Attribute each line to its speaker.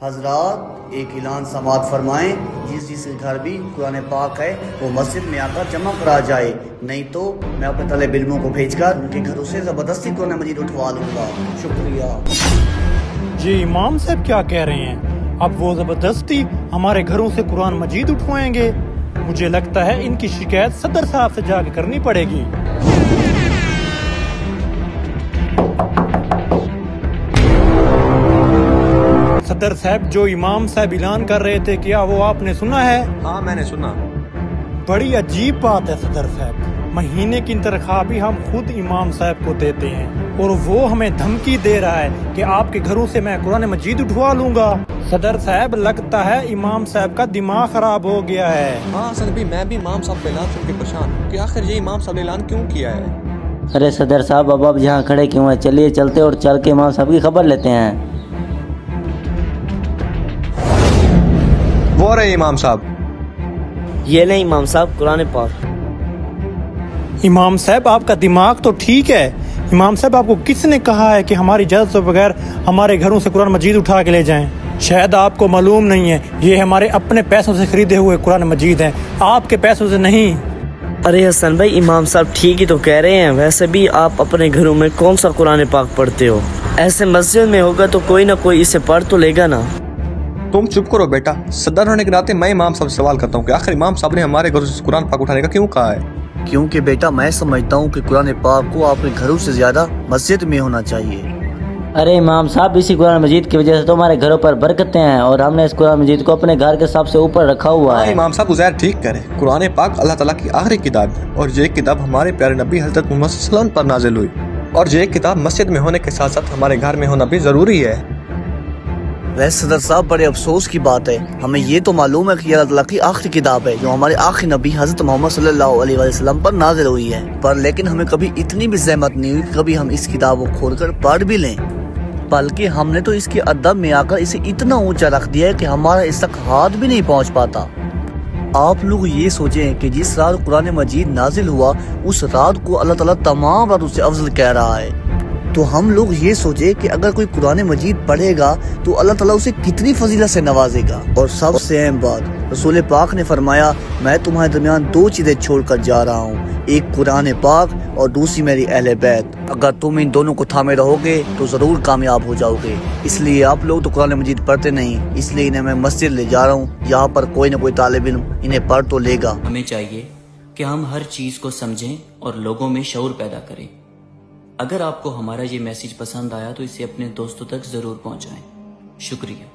Speaker 1: حضرات ایک اعلان سماعت فرمائیں، جس کے گھر بھی قرآن پاک ہے وہ مسجد میں آ کر جمع کرا جائے، نہیں تو میں اپنے طالب علموں کو بھیج کر ان کے گھروں سے زبردستی قرآن مجید اٹھوا لوں گا۔ شکریہ۔
Speaker 2: جی امام صاحب کیا کہہ رہے ہیں؟ اب وہ زبردستی ہمارے گھروں سے قرآن مجید اٹھوائیں گے؟ مجھے لگتا ہے ان کی شکایت صدر صاحب سے جا کے کرنی پڑے گی۔ صدر صاحب، جو امام صاحب اعلان کر رہے تھے، کیا وہ آپ نے سنا ہے؟
Speaker 3: ہاں میں نے سنا۔
Speaker 2: بڑی عجیب بات ہے صدر صاحب، مہینے کی تنخواہ بھی ہم خود امام صاحب کو دیتے ہیں اور وہ ہمیں دھمکی دے رہا ہے کہ آپ کے گھروں سے میں قرآن مجید اٹھوا لوں گا۔ صدر صاحب، لگتا ہے امام صاحب کا دماغ خراب ہو گیا ہے۔
Speaker 3: ہاں اصل میں بھی امام صاحب کا اعلان سن کے پریشان کہ آخر یہ امام صاحب نے اعلان کیوں کیا ہے؟
Speaker 4: ارے صدر صاحب، اب آپ جہاں کھڑے کیوں ہیں؟ چلیے چلتے اور چل کے امام صاحب کی خبر لیتے ہیں۔
Speaker 3: وہ رہے امام صاحب۔
Speaker 5: یہ نہیں امام صاحب، قرآن پاک۔
Speaker 2: امام صاحب، آپ کا دماغ تو ٹھیک ہے؟ امام صاحب، آپ کو کس نے کہا ہے کہ ہماری اجازت کے بغیر ہمارے گھروں سے قرآن مجید اٹھا کے لے جائیں؟ شاید آپ کو معلوم نہیں ہے، یہ ہمارے اپنے پیسوں سے خریدے ہوئے قرآن مجید ہیں، آپ کے پیسوں سے نہیں۔
Speaker 5: ارے حسن بھائی، امام صاحب ٹھیک ہی تو کہہ رہے ہیں۔ ویسے بھی آپ اپنے گھروں میں کون سا قرآن پاک پڑھتے ہو؟ ایسے مسجد میں ہوگا تو کوئی نہ کوئی اسے پڑھ تو لے گا نا۔
Speaker 3: تم چپ کرو بیٹا، صدر ہونے کے ناطے میں امام صاحب سے سوال کرتا ہوں کہ آخر امام صاحب نے ہمارے گھروں سے قرآن پاک اٹھانے کا کیوں کہا ہے؟
Speaker 1: کیونکہ بیٹا میں سمجھتا ہوں کہ قرآن پاک کو آپ کے گھروں سے زیادہ مسجد میں ہونا چاہیے۔
Speaker 4: ارے امام صاحب، اسی قرآن مجید کی وجہ سے تو ہمارے گھروں پر برکتیں ہیں اور ہم نے اس قرآن مجید کو اپنے گھر کے سب سے اوپر رکھا ہوا ہے۔
Speaker 3: امام صاحب عزیر ٹھیک کرے، قرآن پاک اللہ تعالیٰ کی آخری کتاب ہے اور یہ کتاب ہمارے پیارے نبی حضرت محمد صلی اللہ علیہ وسلم پر نازل ہوئی، اور یہ کتاب مسجد میں ہونے کے ساتھ ساتھ ہمارے گھر میں ہونا بھی ضروری ہے۔
Speaker 1: ویسے صدر صاحب، بڑے افسوس کی بات ہے، ہمیں یہ تو معلوم ہے کہ یہ اللہ تعالیٰ کی آخری کتاب ہے جو ہمارے آخری نبی حضرت محمد صلی اللہ علیہ وسلم پر نازل ہوئی ہے، پر لیکن ہمیں کبھی اتنی بھی زحمت نہیں ہوئی کہ کبھی ہم اس کتاب کو کھول کر پڑھ بھی لیں، بلکہ ہم نے تو اس کے ادب میں آ کر اسے اتنا اونچا رکھ دیا ہے کہ ہمارا اس تک ہاتھ بھی نہیں پہنچ پاتا۔ آپ لوگ یہ سوچیں کہ جس رات قرآن مجید نازل ہوا اس رات کو اللہ تعالیٰ تمام راتوں سے افضل کہہ رہا ہے، تو ہم لوگ یہ سوچے کہ اگر کوئی قرآن مجید پڑھے گا تو اللہ تعالیٰ اسے کتنی فضیلت سے نوازے گا۔ اور سب سے اہم بات، رسول پاک نے فرمایا، میں تمہارے درمیان دو چیزیں چھوڑ کر جا رہا ہوں، ایک قرآن پاک اور دوسری میری اہل بیت، اگر تم ان دونوں کو تھامے رہو گے تو ضرور کامیاب ہو جاؤ گے۔ اس لیے آپ لوگ تو قرآن مجید پڑھتے نہیں، اس لیے انہیں میں مسجد لے جا رہا ہوں، یہاں پر کوئی نہ کوئی طالب علم انہیں پڑھ تو لے گا۔
Speaker 6: ہمیں چاہیے کہ ہم ہر چیز کو سمجھیں اور لوگوں میں شعور پیدا کریں۔ اگر آپ کو ہمارا یہ میسیج پسند آیا تو اسے اپنے دوستوں تک ضرور پہنچائیں۔ شکریہ۔